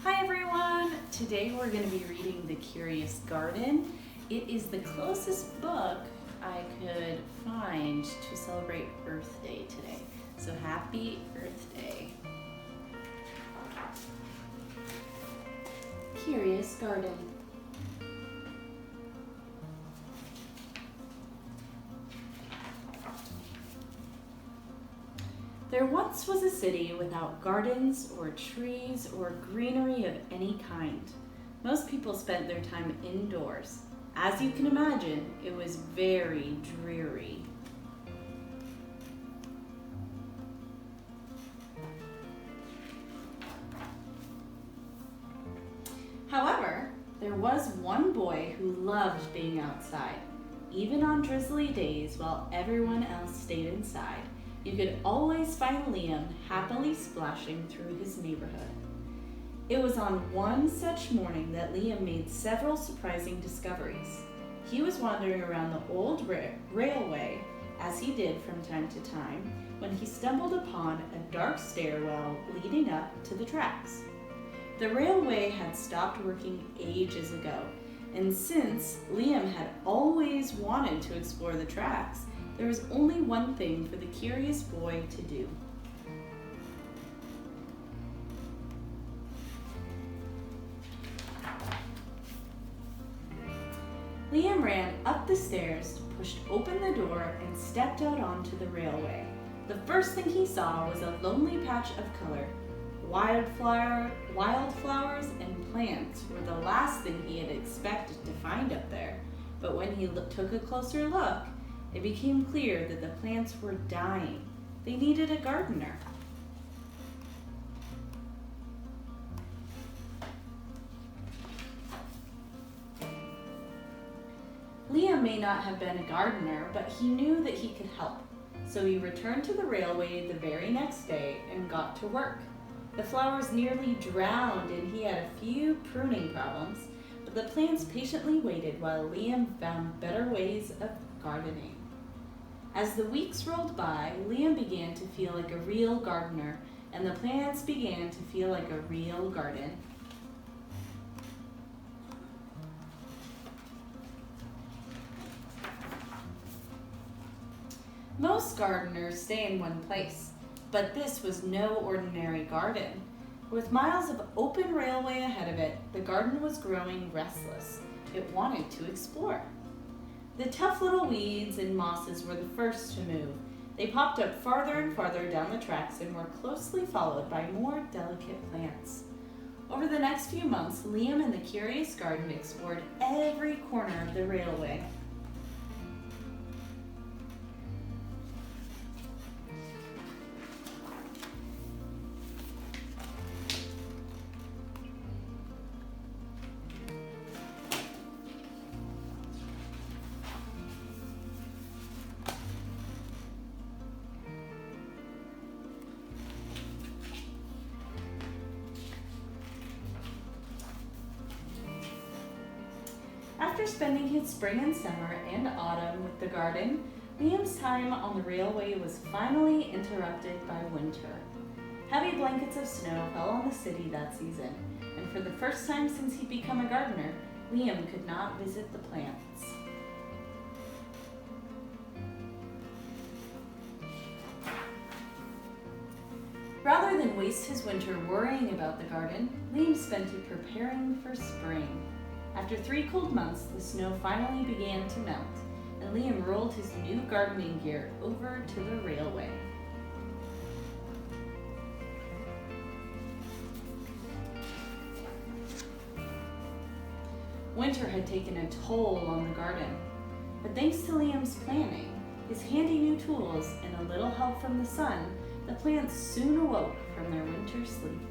Hi everyone! Today we're going to be reading The Curious Garden. It is the closest book I could find to celebrate Earth Day today. So happy Earth Day. Curious Garden. There once was a city without gardens or trees or greenery of any kind. Most people spent their time indoors. As you can imagine, it was very dreary. However, there was one boy who loved being outside. Even on drizzly days while everyone else stayed inside, you could always find Liam happily splashing through his neighborhood. It was on one such morning that Liam made several surprising discoveries. He was wandering around the old railway, as he did from time to time, when he stumbled upon a dark stairwell leading up to the tracks. The railway had stopped working ages ago, and since Liam had always wanted to explore the tracks, there was only one thing for the curious boy to do. Liam ran up the stairs, pushed open the door, and stepped out onto the railway. The first thing he saw was a lonely patch of color. Wildflowers and plants were the last thing he had expected to find up there, but when he took a closer look, it became clear that the plants were dying. They needed a gardener. Liam may not have been a gardener, but he knew that he could help. So he returned to the railway the very next day and got to work. The flowers nearly drowned and he had a few pruning problems, but the plants patiently waited while Liam found better ways of gardening. As the weeks rolled by, Liam began to feel like a real gardener, and the plants began to feel like a real garden. Most gardeners stay in one place, but this was no ordinary garden. With miles of open railway ahead of it, the garden was growing restless. It wanted to explore. The tough little weeds and mosses were the first to move. They popped up farther and farther down the tracks and were closely followed by more delicate plants. Over the next few months, Liam and the Curious Garden explored every corner of the railway. After spending his spring and summer and autumn with the garden, Liam's time on the railway was finally interrupted by winter. Heavy blankets of snow fell on the city that season, and for the first time since he'd become a gardener, Liam could not visit the plants. Rather than waste his winter worrying about the garden, Liam spent it preparing for spring. After 3 cold months, the snow finally began to melt, and Liam rolled his new gardening gear over to the railway. Winter had taken a toll on the garden, but thanks to Liam's planning, his handy new tools, and a little help from the sun, the plants soon awoke from their winter sleep.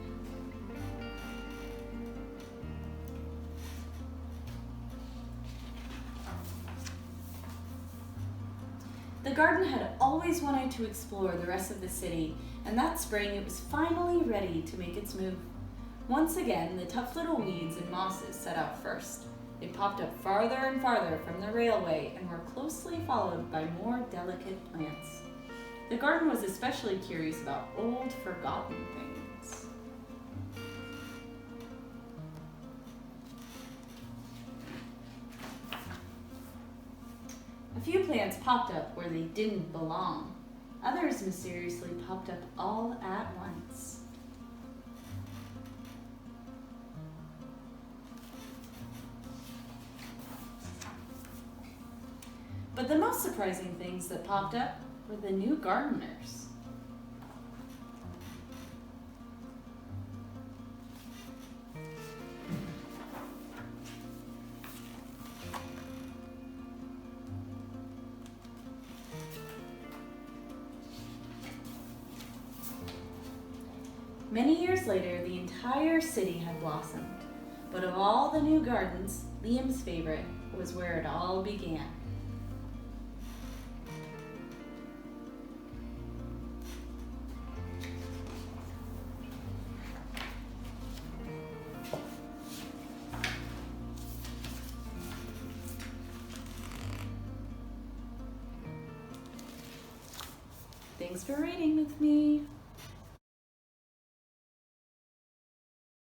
The garden had always wanted to explore the rest of the city, and that spring it was finally ready to make its move. Once again, the tough little weeds and mosses set out first. They popped up farther and farther from the railway and were closely followed by more delicate plants. The garden was especially curious about old, forgotten things. few plants popped up where they didn't belong. Others mysteriously popped up all at once. But the most surprising things that popped up were the new gardeners. Many years later, the entire city had blossomed. But of all the new gardens, Liam's favorite was where it all began. Thanks for reading with me.